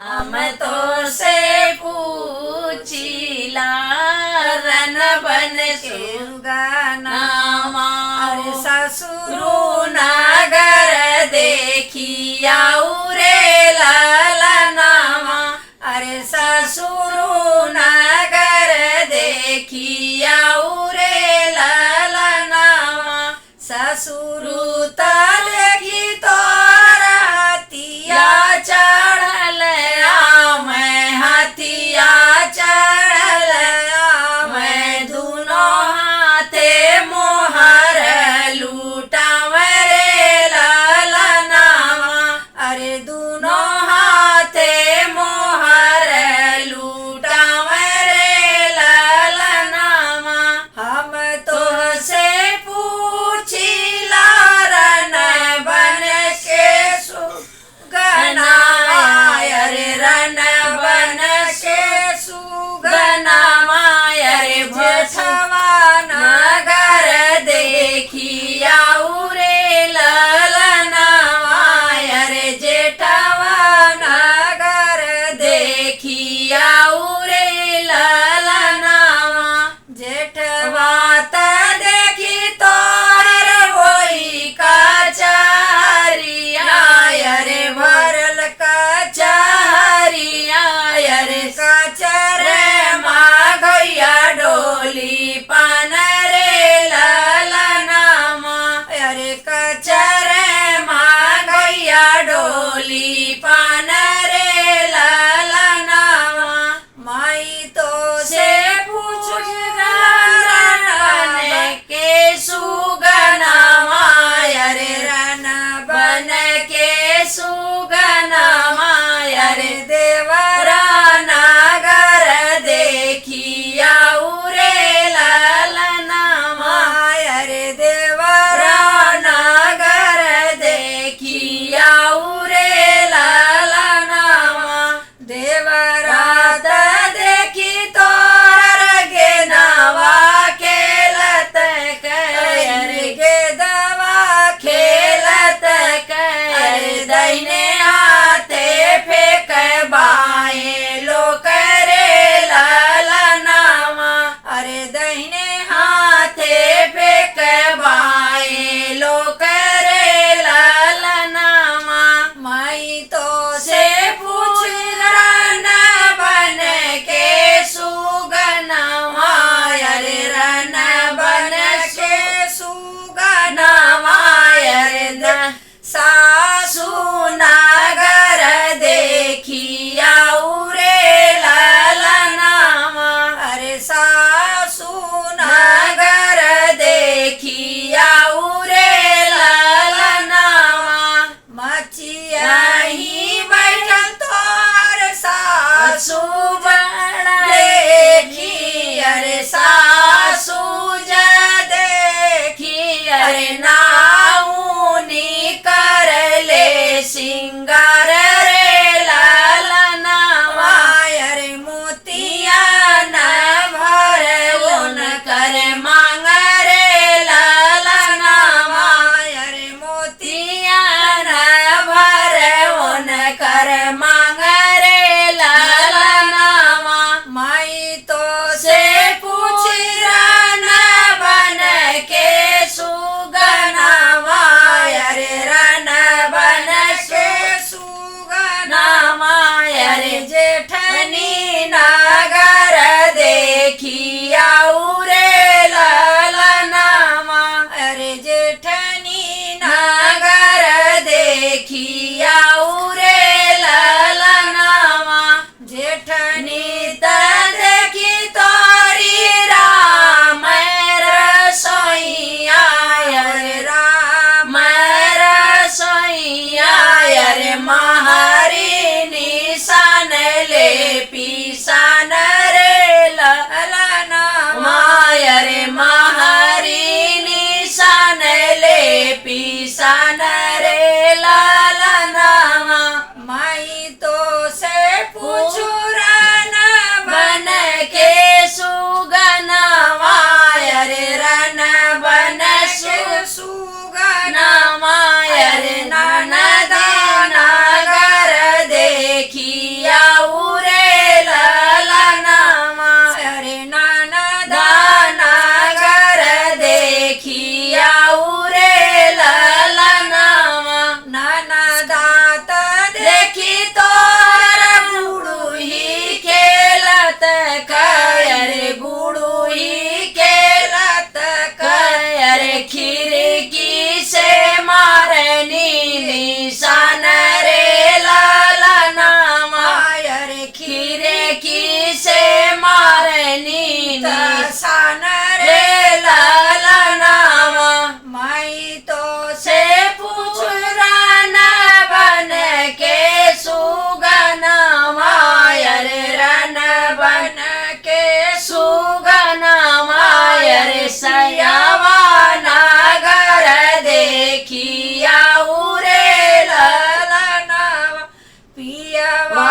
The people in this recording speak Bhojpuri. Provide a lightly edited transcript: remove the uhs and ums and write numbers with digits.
हम तो से पूछिला रन बन सुगनामा अरे ससुरु नगर देखिया रे ललनामा अरे ससुरु नगर देखिया रे ललनामा ससुरु रुता देखी तोरा हथिया चढ़ल मैं हथिया चढ़ल मैं दुनो हाथे मोहर लूटावे रे ललनामा अरे दुनो हाथे मोहर लूटावे रे ललनामा हम तो से पूछिला रन बन के सुगनामा अरे रन बन के सुगनामा अरे भछवा नगर देखिया रे ललनामा अरे जेठवा नगर देखिया रे ललनामा जेठवा बात देखी तोर होई कचहरिया अरे भरल कचहरिया अरे कचर माघैया डोली पान रे ललनामा अरे कचर माघैया डोली पान रे ललनामा माई तो से पूछ रन के सुगनामा अरे रन बन के सुगनामा अरे देवरा नगर देखिया रे ललनामा अरे देवरा नगर देखिया रे ललनामा देवरा रात देखी तोर गेनावा खेलत कर गे दवा खेलत कर दैने हाथे फेंक बाए लोक रे ललनामा अरे दहिने हाथे फेंक बाए लोक रे ललनामा माई तो से पूछ रन बन के सुगनामा अरे रन बन के सुगनामा अरे सासु नगर देखिया रे ललनामा अरे सासु नगर देखिया रे ललनामा मचिया यहीं बैठल तोर सासु बड़ा देखी अरे सासु जा देखी अरे नाऊनी कर ले सिंगार रे ललनामा अरे मोती मोतिया न भर उन कर मांग रे ललनामा अरे मोती मोतिया न भर उन कर मांग रे ललनामा माई तो से पूछ रन बन के सुगनामा अरे रन बन के सुगनामा अरे जेठनी नगर देखिया रे ललनामा अरे जेठनी नगर देखिया रे ललनामा जेठनी नीत देखी तोरी राम रसोइया अरे राम रसोइया अरे महारी निशान ले पीसा